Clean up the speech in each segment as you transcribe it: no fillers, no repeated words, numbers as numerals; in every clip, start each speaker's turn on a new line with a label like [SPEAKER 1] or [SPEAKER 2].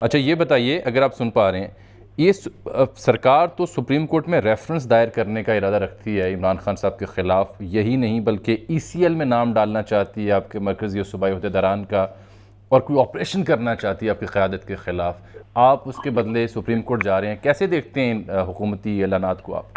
[SPEAKER 1] अच्छा ये बताइए, अगर आप सुन पा रहे हैं, ये सरकार तो सुप्रीम कोर्ट में रेफरेंस दायर करने का इरादा रखती है इमरान खान साहब के ख़िलाफ़, यही नहीं बल्कि ECL में नाम डालना चाहती है आपके मरकज़ी और सूबाई अहदेदारान का, और कोई ऑपरेशन करना चाहती है आपकी क़यादत के ख़िलाफ़। आप उसके बदले सुप्रीम कोर्ट जा रहे हैं, कैसे देखते हैं इन हुकूमती ऐलानात को आप?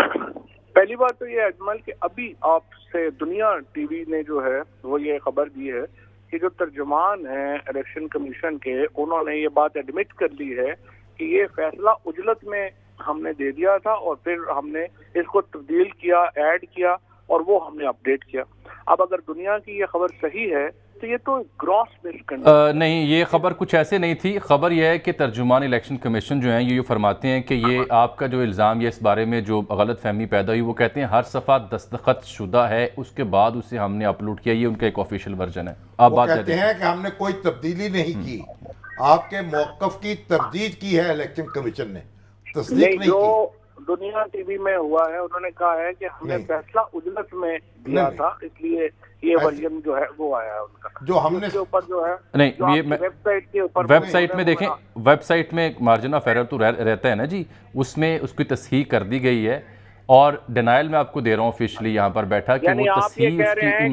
[SPEAKER 2] पहली बात तो ये अजमल कि अभी आपसे दुनिया टीवी ने जो है वो ये खबर दी है कि जो तर्जुमान है इलेक्शन कमीशन के, उन्होंने ये बात एडमिट कर ली है कि ये फैसला उजलत में हमने दे दिया था और फिर हमने इसको तब्दील किया, ऐड किया और वो हमने अपडेट किया। अब अगर दुनिया की ये खबर सही है तो ये तो ग्रॉस मिसकंडक्ट
[SPEAKER 1] नहीं, ये खबर कुछ ऐसे नहीं थी। खबर यह है कि तर्जुमान इलेक्शन कमीशन जो हैं ये फरमाते हैं कि ये आपका जो इल्ज़ाम ये इस बारे में जो गलत फहमी पैदा हुई, वो कहते हैं हर सफ़ा दस्तखत शुदा है, उसके बाद उसे हमने अपलोड किया। ये उनका एक ऑफिशियल वर्जन है। आप बात
[SPEAKER 3] कहते हैं कि हमने कोई तब्दीली नहीं की, आपके मौक़िफ़ की तरदीद की है इलेक्शन कमीशन ने, तस्दीक नहीं की।
[SPEAKER 2] दुनिया टीवी में हुआ है, उन्होंने कहा है कि हमने फैसला उजलत में दिया था, इसलिए ये वर्जन जो है वो आया है उनका,
[SPEAKER 3] जो हमने
[SPEAKER 2] के ऊपर जो है
[SPEAKER 1] नहीं, ये
[SPEAKER 2] वेबसाइट के ऊपर,
[SPEAKER 1] वेबसाइट में देखें, वेबसाइट में मार्जिन ऑफ एरर तो रहता है ना जी, उसमें उसकी तस्हीह कर दी गई है और डिनाइल में आपको दे रहा हूँ ऑफिशियली यहाँ पर बैठा कि वो तस्हीह उसकी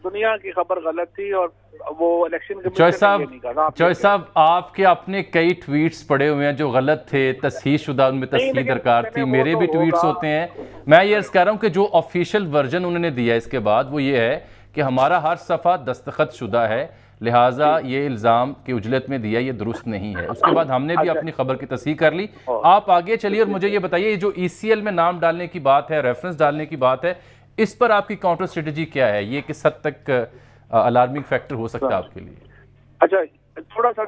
[SPEAKER 2] दुनिया की खबर गलत थी और वो इलेक्शन
[SPEAKER 1] चौधरी साहब आपके अपने कई ट्वीट्स पड़े हुए हैं जो गलत थे, तस्हीह शुदा, उनमें तस्हीह दरकार थी। मेरे भी ट्वीट्स होते हैं। मैं ये अर्ज कर रहा हूँ कि जो ऑफिशियल वर्जन उन्होंने दिया इसके बाद वो ये है कि हमारा हर सफ़ा दस्तखत शुदा है, लिहाजा ये इल्ज़ाम कि उजलत में दिया ये दुरुस्त नहीं है। उसके बाद हमने भी अपनी खबर की तस्हीह कर ली। आप आगे चलिए और मुझे ये बताइए, जो ECL में नाम डालने की बात है, रेफरेंस डालने की बात है, इस पर आपकी काउंटर स्ट्रेटजी क्या है? ये किस हद तक अलार्मिंग फैक्टर हो सकता है आपके लिए?
[SPEAKER 2] अच्छा, थोड़ा सा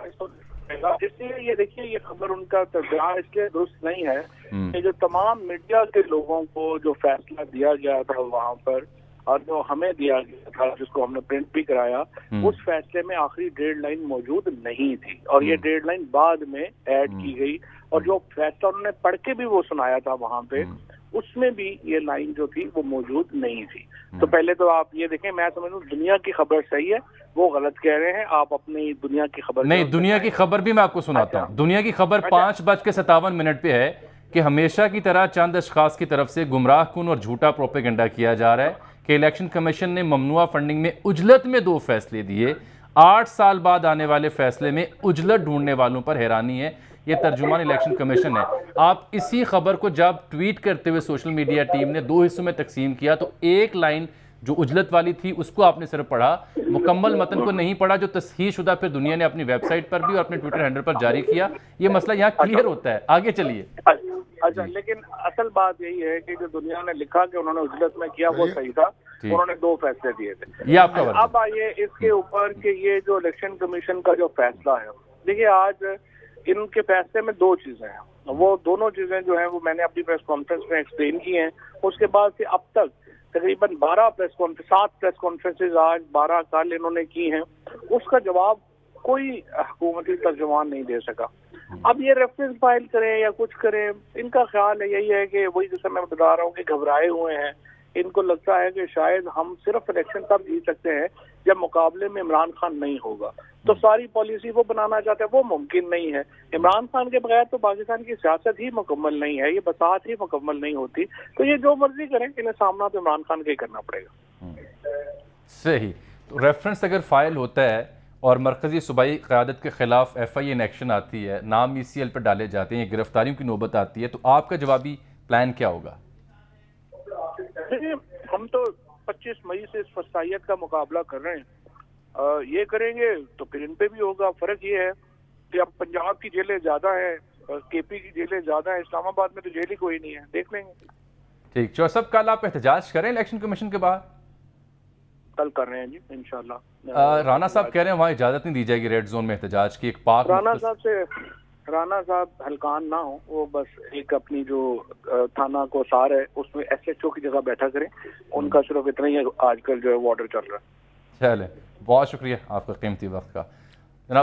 [SPEAKER 2] इसलिए ये देखिए, ये खबर उनका तर्जुमा इसलिए दुरुस्त नहीं है कि जो तमाम मीडिया के लोगों को जो फैसला दिया गया था वहाँ पर और जो हमें दिया गया था, जिसको हमने प्रिंट भी कराया, उस फैसले में आखिरी डेडलाइन मौजूद नहीं थी और ये डेडलाइन बाद में ऐड की गई और जो फैसला उन्होंने पढ़ के भी वो सुनाया था वहाँ पे, उसमें भी ये लाइन जो थी वो मौजूद नहीं थी। तो पहले तो आप ये देखें, मैं समझ लूँ दुनिया की खबर सही है, वो गलत कह रहे हैं। आप अपनी दुनिया की खबर
[SPEAKER 1] नहीं, दुनिया की खबर भी मैं आपको सुनाता हूँ। दुनिया की खबर 5:57 पे है कि हमेशा की तरह चंद अशखास की तरफ से गुमराह कुन और झूठा प्रोपेगेंडा किया जा रहा है कि इलेक्शन कमीशन ने ममनुआ फंडिंग में उजलत में 2 फैसले दिए। 8 साल बाद आने वाले फैसले में उजलत ढूंढने वालों पर हैरानी है। ये तर्जुमान इलेक्शन कमीशन है। आप इसी खबर को जब ट्वीट करते हुए सोशल मीडिया टीम ने 2 हिस्सों में तकसीम किया तो एक लाइन जो उजलत वाली थी उसको आपने सिर्फ पढ़ा, मुकम्मल मतन को नहीं पढ़ा, जो तस्हीह शुदा फिर दुनिया ने अपनी वेबसाइट पर भी और अपने ट्विटर हैंडल पर जारी किया। ये मसला यहाँ क्लियर होता है। आगे चलिए।
[SPEAKER 2] अच्छा, लेकिन असल बात यही है कि जो दुनिया ने लिखा कि उन्होंने उजलत में किया वो सही था, उन्होंने 2 फैसले दिए थे।
[SPEAKER 1] ये आपका
[SPEAKER 2] अब आइए इसके ऊपर कि ये जो इलेक्शन कमीशन का जो फैसला है, देखिए आज इनके फैसले में 2 चीजें हैं। वो दोनों चीजें जो है वो मैंने अपनी प्रेस कॉन्फ्रेंस में एक्सप्लेन की हैं। उसके बाद से अब तक तकरीबन 7 प्रेस कॉन्फ्रेंसेज आज 12 कल इन्होंने की हैं, उसका जवाब कोई हुकूमती तर्जुमान नहीं दे सका। अब ये रेफरेंस फाइल करें या कुछ करें, इनका ख्याल है यही है कि वही जैसे मैं बता रहा हूँ कि घबराए हुए हैं। इनको लगता है कि शायद हम सिर्फ इलेक्शन तब जीत सकते हैं जब मुकाबले में इमरान खान नहीं होगा, तो सारी पॉलिसी वो बनाना चाहते हैं, वो मुमकिन नहीं है। इमरान खान के बगैर तो पाकिस्तान की सियासत ही मुकम्मल नहीं है, ये बसात ही मुकम्मल नहीं होती। तो ये जो मर्जी करें, इन्हें सामना तो इमरान खान का ही करना पड़ेगा।
[SPEAKER 1] सही। तो रेफरेंस अगर फाइल होता है और मरकज़ी सूबाई क़यादत के खिलाफ FIA एक्शन आती है, नाम ECL पर डाले जाते हैं, गिरफ्तारियों की नौबत आती है, तो आपका जवाबी प्लान क्या होगा?
[SPEAKER 2] हम तो 25 मई से इस फसाइयत का मुकाबला कर रहे हैं। ये करेंगे तो फिर इन पे भी होगा। फर्क ये है कि अब पंजाब की जेलें ज्यादा है, KP की जेलें ज्यादा है, इस्लामाबाद में तो जेल ही कोई नहीं है, देख लेंगे।
[SPEAKER 1] ठीक, चौधरी साहब कल आप एहतजाज करें इलेक्शन कमीशन के बाहर?
[SPEAKER 2] कल कर रहे हैं जी, इंशाल्लाह।
[SPEAKER 1] राना साहब कह रहे हैं वहाँ इजाजत नहीं दी जाएगी रेड जोन में एहतजाज की। एक पाक
[SPEAKER 2] राना साहब हल्कान ना हो, वो बस एक अपनी जो थाना को सार है उसमें SHO की जगह बैठा करें, उनका सिर्फ इतना ही आजकल जो है वो ऑर्डर चल रहा है।
[SPEAKER 1] चले, बहुत शुक्रिया आपका कीमती वक्त का।